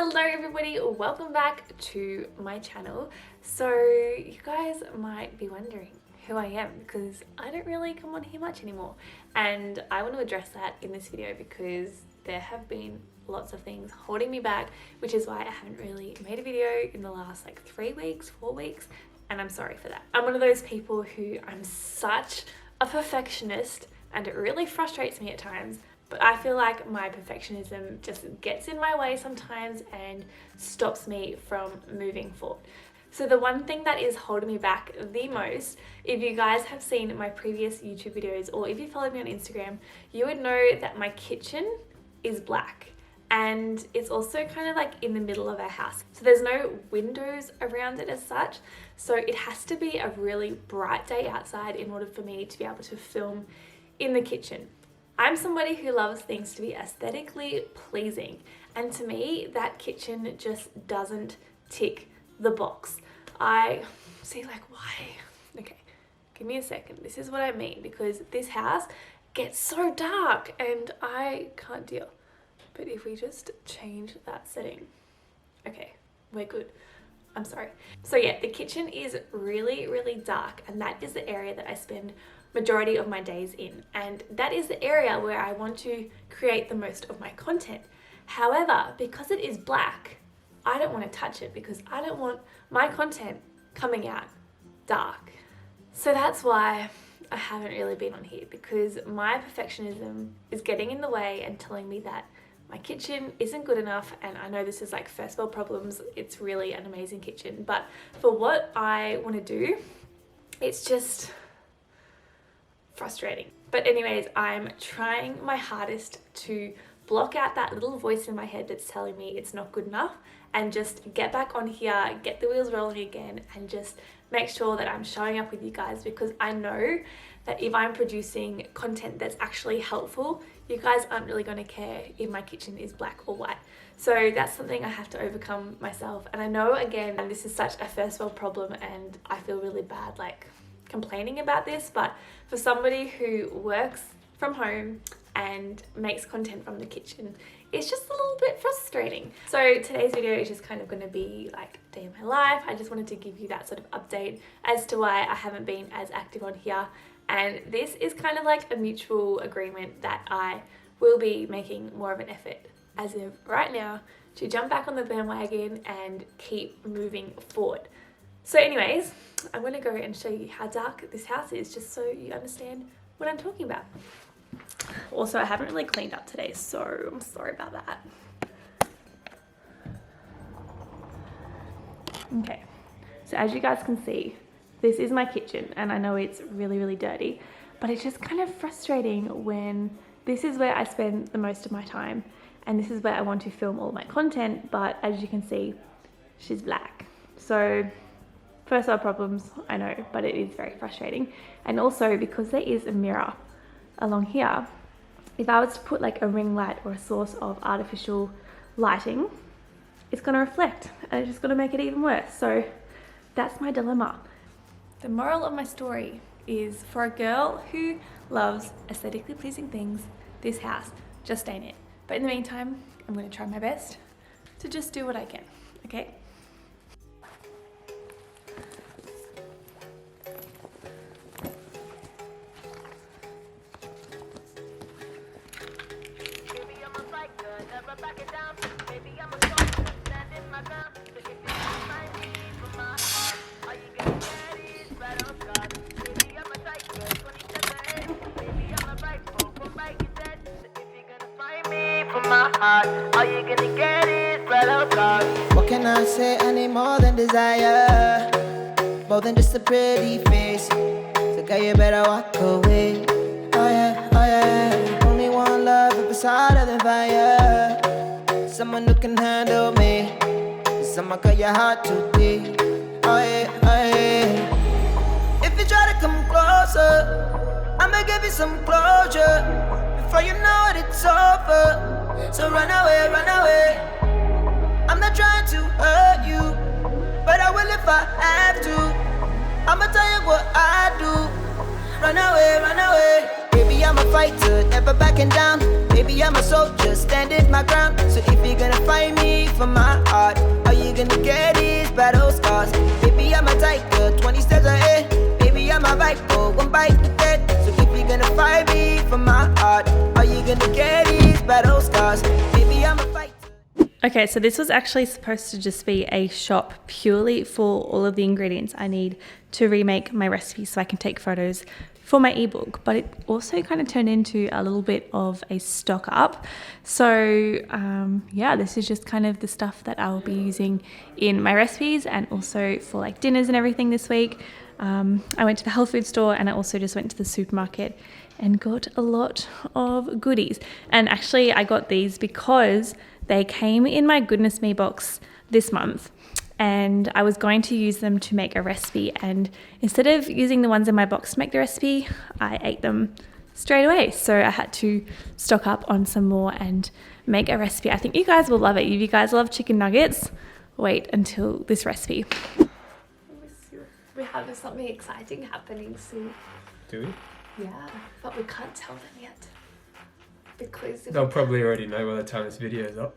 Hello everybody, welcome back to my channel. So you guys might be wondering who I am because I don't really come on here much anymore, and I want to address that in this video because there have been lots of things holding me back, which is why I haven't really made a video in the last like 3 weeks, 4 weeks, and I'm sorry for that. I'm one of those people who I'm such a perfectionist and it really frustrates me at times. But I feel like my perfectionism just gets in my way sometimes and stops me from moving forward. So the one thing that is holding me back the most, if you guys have seen my previous YouTube videos or if you follow me on Instagram, you would know that my kitchen is black. And it's also kind of like in the middle of our house. So there's no windows around it as such. So it has to be a really bright day outside in order for me to be able to film in the kitchen. I'm somebody who loves things to be aesthetically pleasing, and to me that kitchen just doesn't tick the box. I see, like, why? Okay, give me a second. This is what I mean, because this house gets so dark and I can't deal. But if we just change that setting, okay, we're good. I'm sorry. So yeah, the kitchen is really dark, and that is the area that I spend majority of my days in, and that is the area where I want to create the most of my content. However, because it is black, I don't want to touch it because I don't want my content coming out dark. So that's why I haven't really been on here, because my perfectionism is getting in the way and telling me that my kitchen isn't good enough. And I know this is like first world problems, it's really an amazing kitchen, but for what I want to do, it's just frustrating. But anyways, I'm trying my hardest to block out that little voice in my head that's telling me it's not good enough, and just get back on here, get the wheels rolling again, and just make sure that I'm showing up with you guys, because I know that if I'm producing content that's actually helpful, you guys aren't really going to care if my kitchen is black or white. So that's something I have to overcome myself. And I know, again, this is such a first world problem and I feel really bad like complaining about this, but for somebody who works from home and makes content from the kitchen, it's just a little bit frustrating. So today's video is just kind of going to be like day in my life. I just wanted to give you that sort of update as to why I haven't been as active on here, and this is kind of like a mutual agreement that I will be making more of an effort as of right now to jump back on the bandwagon and keep moving forward. So anyways, I'm going to go and show you how dark this house is, just so you understand what I'm talking about. Also, I haven't really cleaned up today, so I'm sorry about that. Okay, so as you guys can see, this is my kitchen, and I know it's really dirty, but it's just kind of frustrating when this is where I spend the most of my time, and this is where I want to film all my content, but as you can see, she's black. So first world problems, I know, but it is very frustrating. And also because there is a mirror along here, if I was to put like a ring light or a source of artificial lighting, it's going to reflect and it's just going to make it even worse. So that's my dilemma. The moral of my story is, for a girl who loves aesthetically pleasing things, this house just ain't it. But in the meantime, I'm going to try my best to just do what I can, okay? All you gonna get is blood of God. What can I say? I need more than desire, more than just a pretty face. So girl, you better walk away. Oh yeah. Only one love at the side of the fire. Someone who can handle me. Someone got your heart too deep. Oh yeah. If you try to come closer, I'ma give you some closure. Before you know it, it's over. So run away. I'm not trying to hurt you, but I will if I have to. I'ma tell you what I do. Run away. Baby, I'm a fighter, never backing down. Baby, I'm a soldier, standing my ground. So if you're gonna fight me, from my heart. All you gonna get is battle scars. Baby, I'm a tiger, 20 steps ahead. Baby, I'm a viper, one bite to death. So if you're gonna fight me from my heart, all you gonna get is battle scars. Baby, I'm a fighter. Okay, so this was actually supposed to just be a shop purely for all of the ingredients I need to remake my recipe so I can take photos for my ebook, but it also kind of turned into a little bit of a stock up. So yeah, this is just kind of the stuff that I will be using in my recipes and also for like dinners and everything this week. I went to the health food store and I also just went to the supermarket and got a lot of goodies. And actually I got these because they came in my Goodness Me box this month and I was going to use them to make a recipe, and instead of using the ones in my box to make the recipe, I ate them straight away. So I had to stock up on some more and make a recipe. I think you guys will love it. If you guys love chicken nuggets, wait until this recipe. We have something exciting happening soon. Do we? Yeah, but we can't tell them yet. Because they'll probably already know by the time this video is up.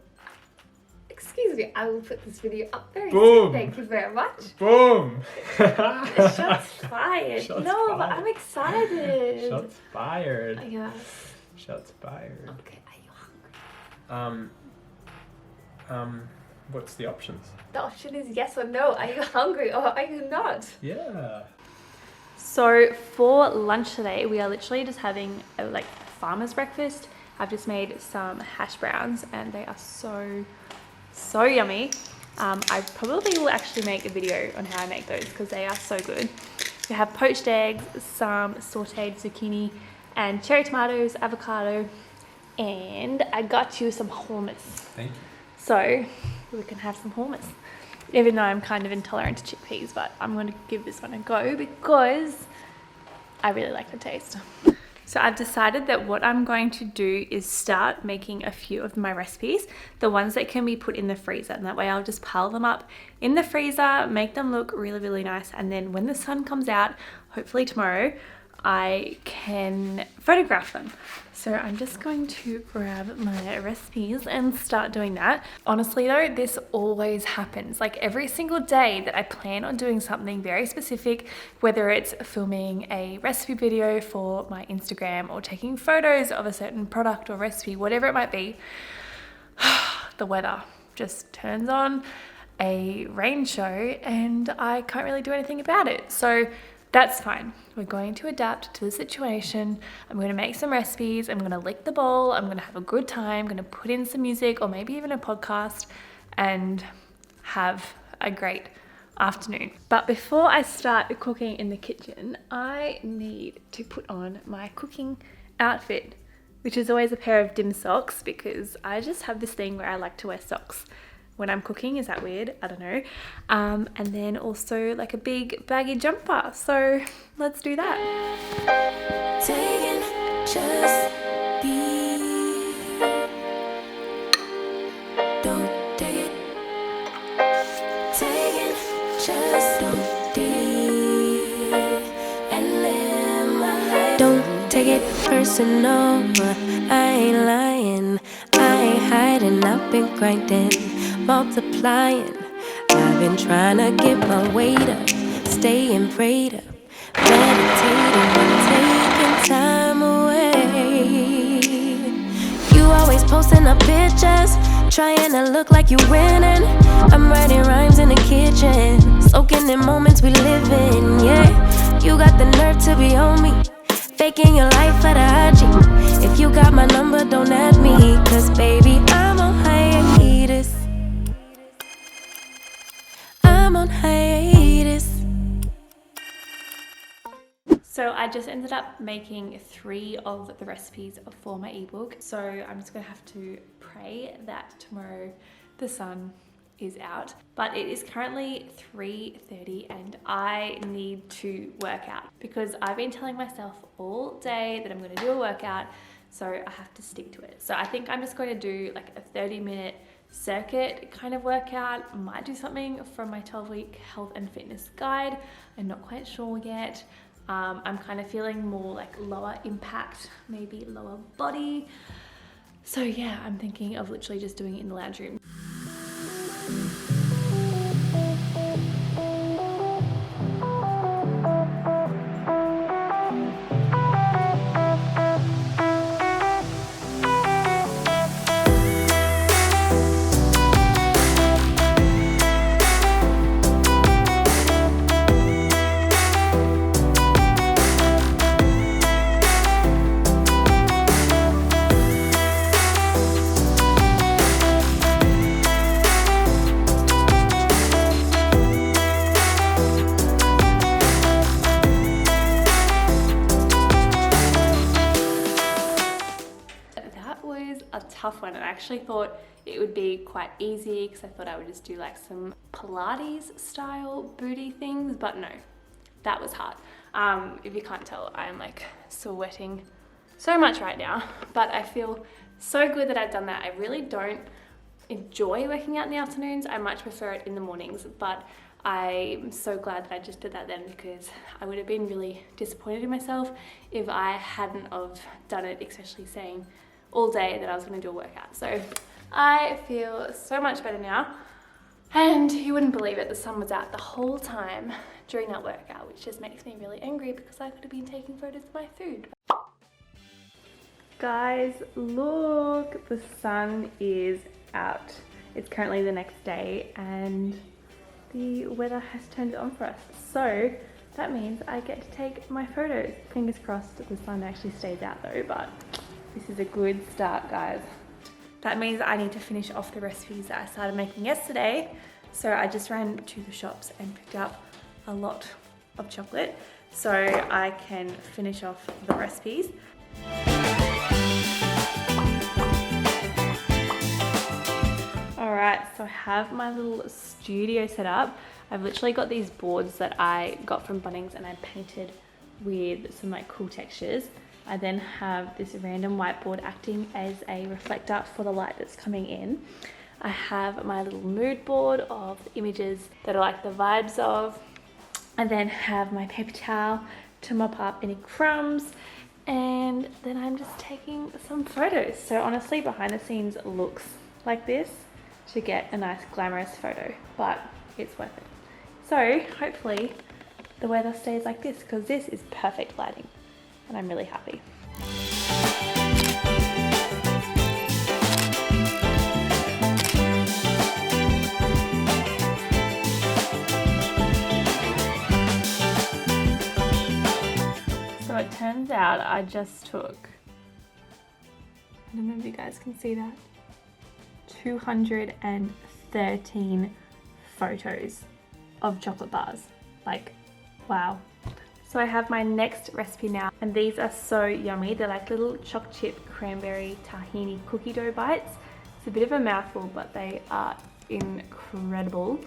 Excuse me, I will put this video up very Boom. soon. Thank you very much. Boom! Shots fired. Shots no, fired. but I'm excited. Shots fired. Yeah. Shots fired. Okay, are you hungry? What's the options? The option is yes or no. Are you hungry or are you not? Yeah. So for lunch today, we are literally just having a like farmer's breakfast. I've just made some hash browns and they are so yummy. I probably will actually make a video on how I make those because they are so good. We have poached eggs, some sauteed zucchini and cherry tomatoes, avocado, and I got you some hummus. Thank you. So we can have some hummus. Even though I'm kind of intolerant to chickpeas, but I'm going to give this one a go because I really like the taste. So I've decided that what I'm going to do is start making a few of my recipes, the ones that can be put in the freezer, and that way I'll just pile them up in the freezer, make them look really nice, and then when the sun comes out, hopefully tomorrow, I can photograph them. So I'm just going to grab my recipes and start doing that. Honestly though, this always happens. Like every single day that I plan on doing something very specific, whether it's filming a recipe video for my Instagram or taking photos of a certain product or recipe, whatever it might be, the weather just turns on a rain show and I can't really do anything about it. So that's fine. We're going to adapt to the situation. I'm going to make some recipes. I'm going to lick the bowl. I'm going to have a good time. I'm going to put in some music or maybe even a podcast and have a great afternoon. But before I start cooking in the kitchen, I need to put on my cooking outfit, which is always a pair of dim socks because I just have this thing where I like to wear socks when I'm cooking. Is that weird? I don't know. And then also like a big baggy jumper. So let's do that. Taking just be. Don't take it. Taking just don't be. And live my life. Don't take it personal. I ain't lying. I ain't hiding. I've been grinding, multiplying. I've been trying to get my weight up, staying prayed up, meditating and taking time away. You always posting up pictures, trying to look like you winning. I'm writing rhymes in the kitchen, soaking in moments we live in. Yeah, you got the nerve to be on me, faking your life for the IG. If you got my number, don't add me, cause baby, I'm on hiatus. I'm on hiatus. So I just ended up making 3 of the recipes for my ebook. So I'm just gonna have to pray that tomorrow the sun is out. But it is currently 3:30 and I need to work out because I've been telling myself all day that I'm gonna do a workout, so I have to stick to it. So I think I'm just going to do like a 30-minute circuit kind of workout. I might do something from my 12-week health and fitness guide. I'm not quite sure yet. I'm kind of feeling more like lower impact, maybe lower body. So yeah, I'm thinking of literally just doing it in the lounge room. tough one, and I actually thought it would be quite easy because I thought I would just do like some Pilates style booty things, but no, that was hard. If you can't tell, I'm like sweating so much right now, but I feel so good that I've done that. I really don't enjoy working out in the afternoons. I much prefer it in the mornings, but I'm so glad that I just did that then, because I would have been really disappointed in myself if I hadn't have done it, especially saying all day that I was going to do a workout. So I feel so much better now, and you wouldn't believe it, the sun was out the whole time during that workout, which just makes me really angry because I could have been taking photos of my food. Guys, look, the sun is out. It's currently the next day and the weather has turned on for us. So that means I get to take my photos. Fingers crossed the sun actually stays out though, but this is a good start, guys. That means I need to finish off the recipes that I started making yesterday. So I just ran to the shops and picked up a lot of chocolate so I can finish off the recipes. Alright, so I have my little studio set up. I've literally got these boards that I got from Bunnings and I painted with some like cool textures. I then have this random whiteboard acting as a reflector for the light that's coming in. I have my little mood board of images that are like the vibes of. I then have my paper towel to mop up any crumbs, and then I'm just taking some photos. So honestly, behind the scenes looks like this to get a nice glamorous photo, but it's worth it. So hopefully the weather stays like this, because this is perfect lighting and I'm really happy. So it turns out I just took, I don't know if you guys can see that, 213 photos of chocolate bars. Like, wow. So I have my next recipe now, and these are so yummy. They're like little choc chip cranberry tahini cookie dough bites. It's a bit of a mouthful, but they are incredible.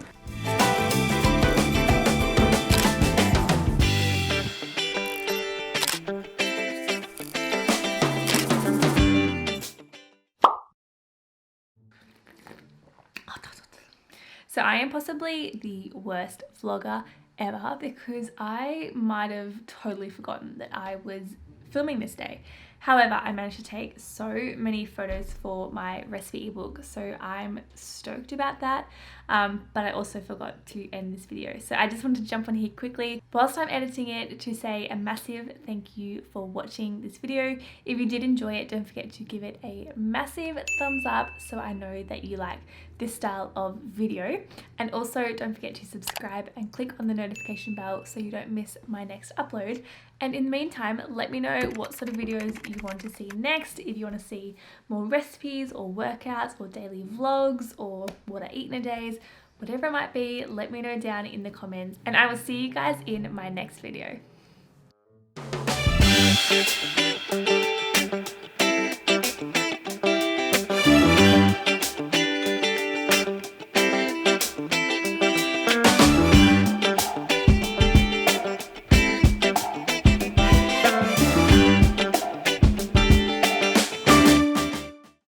So I am possibly the worst vlogger ever, because I might have totally forgotten that I was filming this day. However, I managed to take so many photos for my recipe ebook, so I'm stoked about that. But I also forgot to end this video. So I just wanted to jump on here quickly whilst I'm editing it to say a massive thank you for watching this video. If you did enjoy it, don't forget to give it a massive thumbs up so I know that you like this style of video. And also don't forget to subscribe and click on the notification bell so you don't miss my next upload. And in the meantime, let me know what sort of videos you want to see next. If you want to see more recipes or workouts or daily vlogs or what I eat in a day, whatever it might be, let me know down in the comments. And I will see you guys in my next video.